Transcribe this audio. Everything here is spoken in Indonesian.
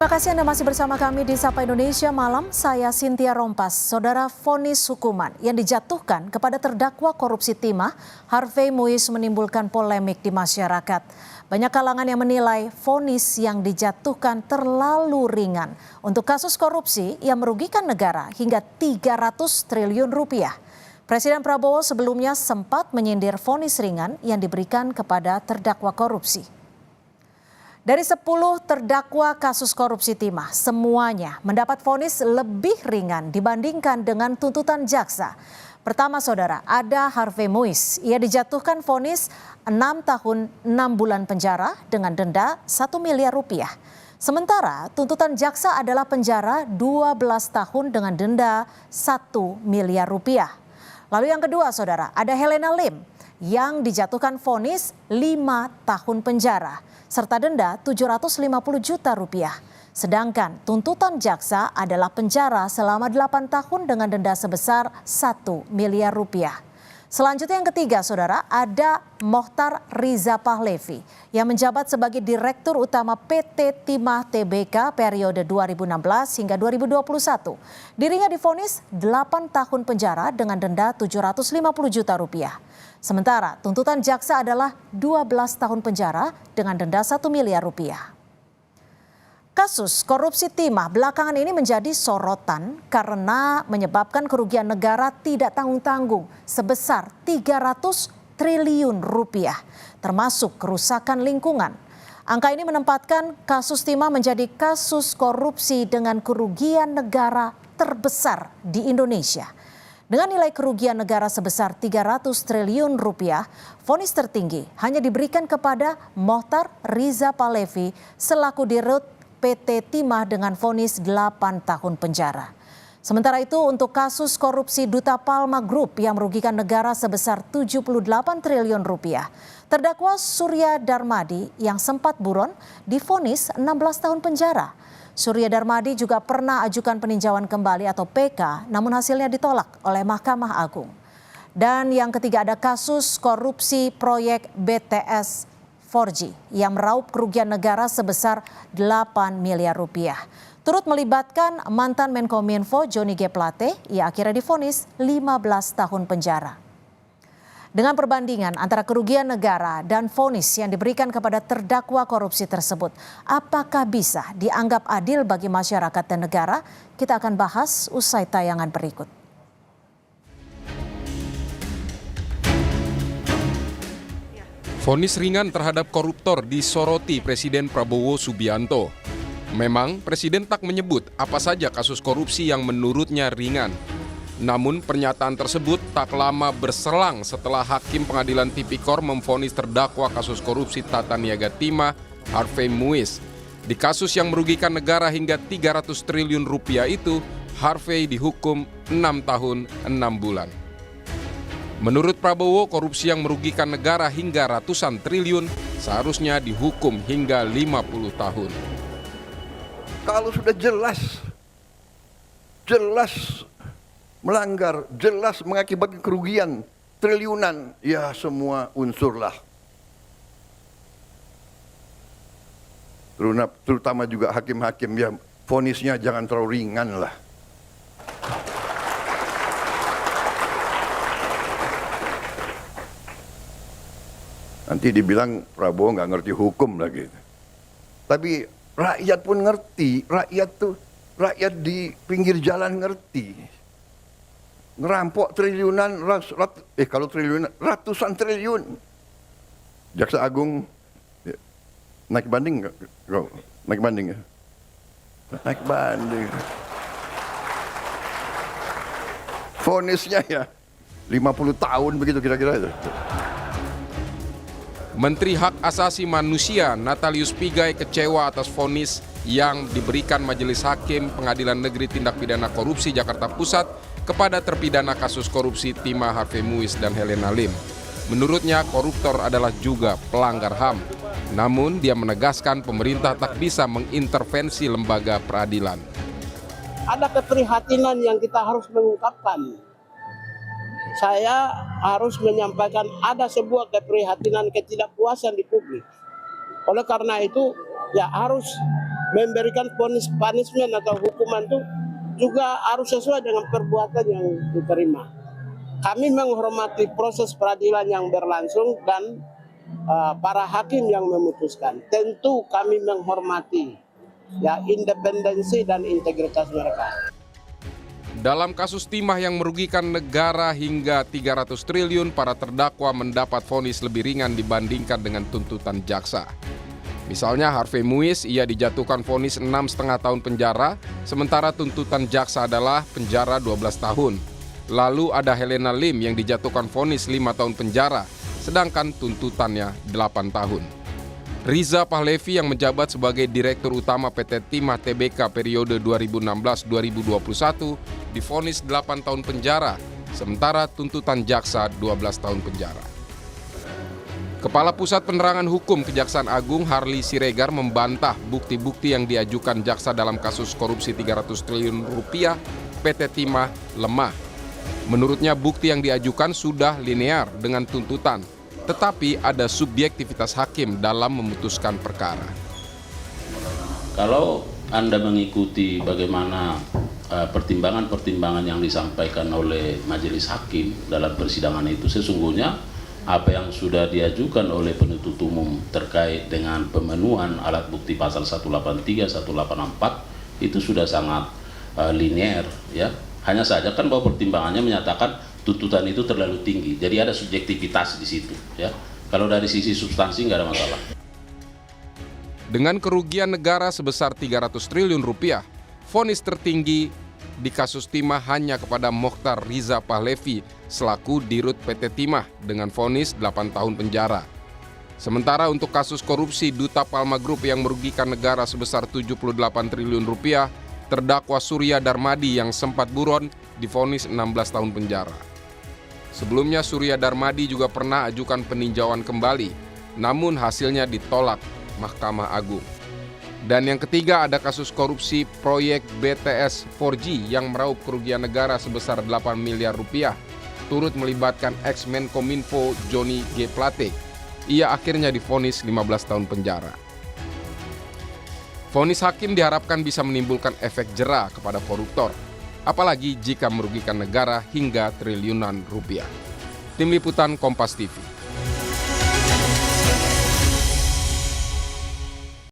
Terima kasih Anda masih bersama kami di Sapa Indonesia Malam. Saya Cynthia Rompas. Saudara, vonis hukuman yang dijatuhkan kepada terdakwa korupsi timah Harvey Muiz menimbulkan polemik di masyarakat. Banyak kalangan yang menilai vonis yang dijatuhkan terlalu ringan untuk kasus korupsi yang merugikan negara hingga 300 triliun rupiah. Presiden Prabowo sebelumnya sempat menyindir vonis ringan yang diberikan kepada terdakwa korupsi. Dari 10 terdakwa kasus korupsi timah, semuanya mendapat vonis lebih ringan dibandingkan dengan tuntutan jaksa. Pertama saudara, ada Harvey Muiz. Ia dijatuhkan vonis 6 tahun 6 bulan penjara dengan denda 1 miliar rupiah. Sementara tuntutan jaksa adalah penjara 12 tahun dengan denda 1 miliar rupiah. Lalu yang kedua saudara, ada Helena Lim yang dijatuhkan vonis 5 tahun penjara serta denda 750 juta rupiah. Sedangkan tuntutan jaksa adalah penjara selama 8 tahun dengan denda sebesar 1 miliar rupiah. Selanjutnya yang ketiga saudara, ada Mohtar Riza Pahlevi yang menjabat sebagai Direktur Utama PT Timah Tbk periode 2016 hingga 2021. Dirinya divonis 8 tahun penjara dengan denda 750 juta rupiah. Sementara tuntutan jaksa adalah 12 tahun penjara dengan denda 1 miliar rupiah. Kasus korupsi timah belakangan ini menjadi sorotan karena menyebabkan kerugian negara tidak tanggung-tanggung sebesar 300 triliun rupiah, termasuk kerusakan lingkungan. Angka ini menempatkan kasus timah menjadi kasus korupsi dengan kerugian negara terbesar di Indonesia. Dengan nilai kerugian negara sebesar 300 triliun rupiah, vonis tertinggi hanya diberikan kepada Mohtar Riza Pahlevi selaku Dirut PT Timah dengan vonis 8 tahun penjara. Sementara itu untuk kasus korupsi Duta Palma Group yang merugikan negara sebesar 78 triliun rupiah, terdakwa Surya Darmadi yang sempat buron divonis 16 tahun penjara. Surya Darmadi juga pernah ajukan peninjauan kembali atau PK, namun hasilnya ditolak oleh Mahkamah Agung. Dan yang ketiga ada kasus korupsi proyek BTS 4G yang meraup kerugian negara sebesar 8 miliar rupiah. Turut melibatkan mantan Menkominfo Johnny G. Plate, ia akhirnya divonis 15 tahun penjara. Dengan perbandingan antara kerugian negara dan vonis yang diberikan kepada terdakwa korupsi tersebut, apakah bisa dianggap adil bagi masyarakat dan negara? Kita akan bahas usai tayangan berikut. Vonis ringan terhadap koruptor disoroti Presiden Prabowo Subianto. Memang Presiden tak menyebut apa saja kasus korupsi yang menurutnya ringan. Namun pernyataan tersebut tak lama berselang setelah Hakim Pengadilan Tipikor memvonis terdakwa kasus korupsi Tata Niaga Timah Harvey Muiz. Di kasus yang merugikan negara hingga 300 triliun rupiah itu, Harvey dihukum 6 tahun 6 bulan. Menurut Prabowo, korupsi yang merugikan negara hingga ratusan triliun seharusnya dihukum hingga 50 tahun. Kalau sudah jelas melanggar, jelas mengakibatkan kerugian triliunan, ya semua unsurlah. Terutama juga hakim-hakim, ya vonisnya jangan terlalu ringan lah. Nanti dibilang Prabowo nggak ngerti hukum lagi. Tapi rakyat pun ngerti, rakyat di pinggir jalan ngerti. Ngerampok triliunan, kalau triliunan, ratusan triliun. Jaksa Agung naik banding nggak? Naik banding ya? Naik banding. Vonisnya ya 50 tahun begitu kira-kira itu. Menteri Hak Asasi Manusia Natalius Pigai kecewa atas vonis yang diberikan Majelis Hakim Pengadilan Negeri Tindak Pidana Korupsi Jakarta Pusat kepada terpidana kasus korupsi Timah Harvey Muiz dan Helena Lim. Menurutnya koruptor adalah juga pelanggar HAM. Namun dia menegaskan pemerintah tak bisa mengintervensi lembaga peradilan. Ada keprihatinan yang kita harus mengungkapkan. Saya harus menyampaikan ada sebuah keprihatinan ketidakpuasan di publik. Oleh karena itu ya harus memberikan punishment atau hukuman itu juga harus sesuai dengan perbuatan yang diterima. Kami menghormati proses peradilan yang berlangsung dan para hakim yang memutuskan. Tentu kami menghormati ya independensi dan integritas mereka. Dalam kasus timah yang merugikan negara hingga 300 triliun, para terdakwa mendapat vonis lebih ringan dibandingkan dengan tuntutan jaksa. Misalnya Harvey Muiz, ia dijatuhkan vonis 6,5 tahun penjara, sementara tuntutan jaksa adalah penjara 12 tahun. Lalu ada Helena Lim yang dijatuhkan vonis 5 tahun penjara, sedangkan tuntutannya 8 tahun. Riza Pahlevi yang menjabat sebagai Direktur Utama PT Timah Tbk periode 2016-2021 divonis 8 tahun penjara, sementara tuntutan jaksa 12 tahun penjara. Kepala Pusat Penerangan Hukum Kejaksaan Agung Harli Siregar membantah bukti-bukti yang diajukan jaksa dalam kasus korupsi 300 triliun rupiah PT Timah lemah. Menurutnya bukti yang diajukan sudah linear dengan tuntutan, tetapi ada subjektivitas hakim dalam memutuskan perkara. Kalau Anda mengikuti bagaimana pertimbangan-pertimbangan yang disampaikan oleh majelis hakim dalam persidangan itu, sesungguhnya apa yang sudah diajukan oleh penuntut umum terkait dengan pemenuhan alat bukti pasal 183, 184 itu sudah sangat linear, ya. Hanya saja kan bahwa pertimbangannya menyatakan tuntutan itu terlalu tinggi, jadi ada subjektivitas di situ, ya. Kalau dari sisi substansi nggak ada masalah. Dengan kerugian negara sebesar 300 triliun rupiah, vonis tertinggi di kasus Timah hanya kepada Mokhtar Riza Pahlevi selaku Dirut PT Timah dengan vonis 8 tahun penjara. Sementara untuk kasus korupsi Duta Palma Group yang merugikan negara sebesar 78 triliun rupiah, terdakwa Surya Darmadi yang sempat buron divonis 16 tahun penjara. Sebelumnya Surya Darmadi juga pernah ajukan peninjauan kembali, namun hasilnya ditolak Mahkamah Agung. Dan yang ketiga ada kasus korupsi proyek BTS 4G yang meraup kerugian negara sebesar 8 miliar rupiah, turut melibatkan ex-Menkominfo Johnny G. Plate. Ia akhirnya divonis 15 tahun penjara. Vonis hakim diharapkan bisa menimbulkan efek jera kepada koruptor, apalagi jika merugikan negara hingga triliunan rupiah. Tim Liputan Kompas TV.